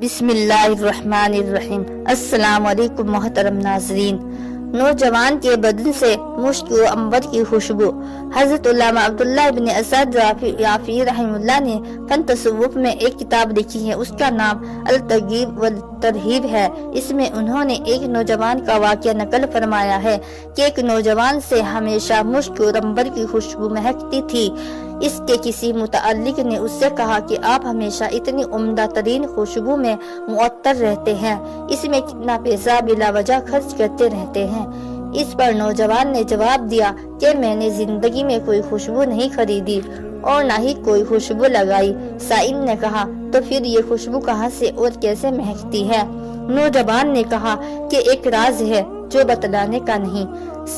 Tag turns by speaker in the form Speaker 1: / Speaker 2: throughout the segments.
Speaker 1: بسم اللہ الرحمن الرحیم۔ السلام علیکم محترم ناظرین۔ نوجوان کے بدن سے مشک و عنبر کی خوشبو۔ حضرت علامہ عبداللہ بن اسد یافعی رحمہ اللہ نے فن تصوف میں ایک کتاب لکھی ہے، اس کا نام الترغیب والترہیب ہے۔ اس میں انہوں نے ایک نوجوان کا واقعہ نقل فرمایا ہے کہ ایک نوجوان سے ہمیشہ مشک و عنبر کی خوشبو مہکتی تھی۔ اس کے کسی متعلق نے اس سے کہا کہ آپ ہمیشہ اتنی عمدہ ترین خوشبو میں معطر رہتے ہیں، اس میں کتنا پیسہ بلا وجہ خرچ کرتے رہتے ہیں۔ اس پر نوجوان نے جواب دیا کہ میں نے زندگی میں کوئی خوشبو نہیں خریدی اور نہ ہی کوئی خوشبو لگائی۔ سائل نے کہا تو پھر یہ خوشبو کہاں سے اور کیسے مہکتی ہے؟ نوجوان نے کہا کہ ایک راز ہے جو بتلانے کا نہیں۔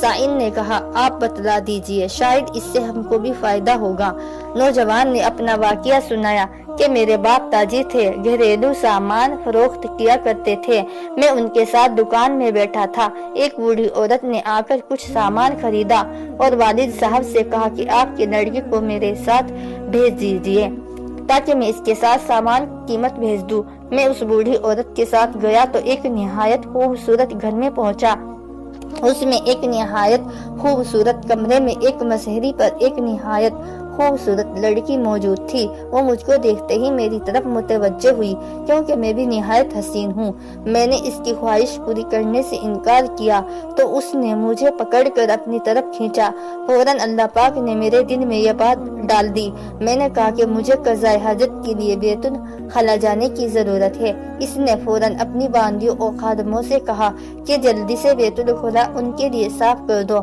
Speaker 1: سائل نے کہا آپ بتلا دیجئے، شاید اس سے ہم کو بھی فائدہ ہوگا۔ نوجوان نے اپنا واقعہ سنایا کہ میرے باپ تاجر تھے، گھریلو سامان فروخت کیا کرتے تھے، میں ان کے ساتھ دکان میں بیٹھا تھا۔ ایک بوڑھی عورت نے آ کر کچھ سامان خریدا اور والد صاحب سے کہا کہ آپ کے لڑکے کو میرے ساتھ بھیج دیجئے تاکہ میں اس کے ساتھ سامان قیمت بھیج دوں۔ میں اس بوڑھی عورت کے ساتھ گیا تو ایک نہایت خوبصورت گھر میں پہنچا۔ اس میں ایک نہایت خوبصورت کمرے میں ایک مسہری پر ایک نہایت خوبصورت لڑکی موجود تھی۔ وہ مجھ کو دیکھتے ہی میری طرف متوجہ ہوئی کیونکہ میں بھی نہایت حسین ہوں۔ میں نے اس کی خواہش پوری کرنے سے انکار کیا تو اس نے مجھے پکڑ کر اپنی طرف کھینچا۔ فوراً اللہ پاک نے میرے دل میں یہ بات ڈال دی۔ میں نے کہا کہ مجھے قضاء حاجت کے لیے بیت الخلا جانے کی ضرورت ہے۔ اس نے فوراً اپنی باندیوں اور خادموں سے کہا کہ جلدی سے بیت الخلا ان کے لیے صاف کر دو۔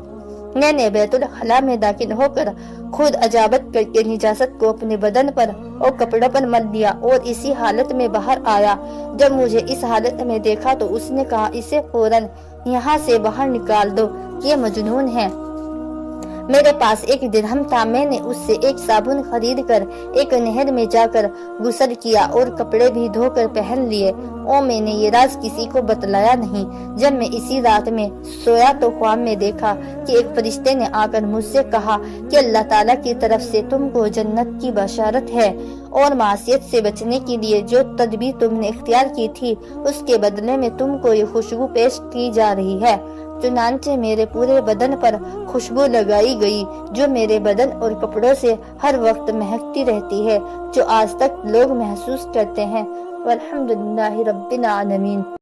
Speaker 1: میں نے بیت الخلا میں داخل ہو کر خود اجابت کر کے نجاست کو اپنے بدن پر اور کپڑوں پر مل لیا اور اسی حالت میں باہر آیا۔ جب مجھے اس حالت میں دیکھا تو اس نے کہا اسے فوراً یہاں سے باہر نکال دو، یہ مجنون ہے۔ میرے پاس ایک درہم تھا، میں نے اس سے ایک صابن خرید کر ایک نہر میں جا کر غسل کیا اور کپڑے بھی دھو کر پہن لیے، اور میں نے یہ راز کسی کو بتلایا نہیں۔ جب میں اسی رات میں سویا تو خواب میں دیکھا کہ ایک فرشتے نے آ کر مجھ سے کہا کہ اللہ تعالیٰ کی طرف سے تم کو جنت کی بشارت ہے اور معصیت سے بچنے کے لیے جو تدبیر تم نے اختیار کی تھی اس کے بدلے میں تم کو یہ خوشبو پیش کی جا رہی ہے۔ چنانچہ میرے پورے بدن پر خوشبو لگائی گئی جو میرے بدن اور کپڑوں سے ہر وقت مہکتی رہتی ہے، جو آج تک لوگ محسوس کرتے ہیں۔ والحمدللہ رب العالمین۔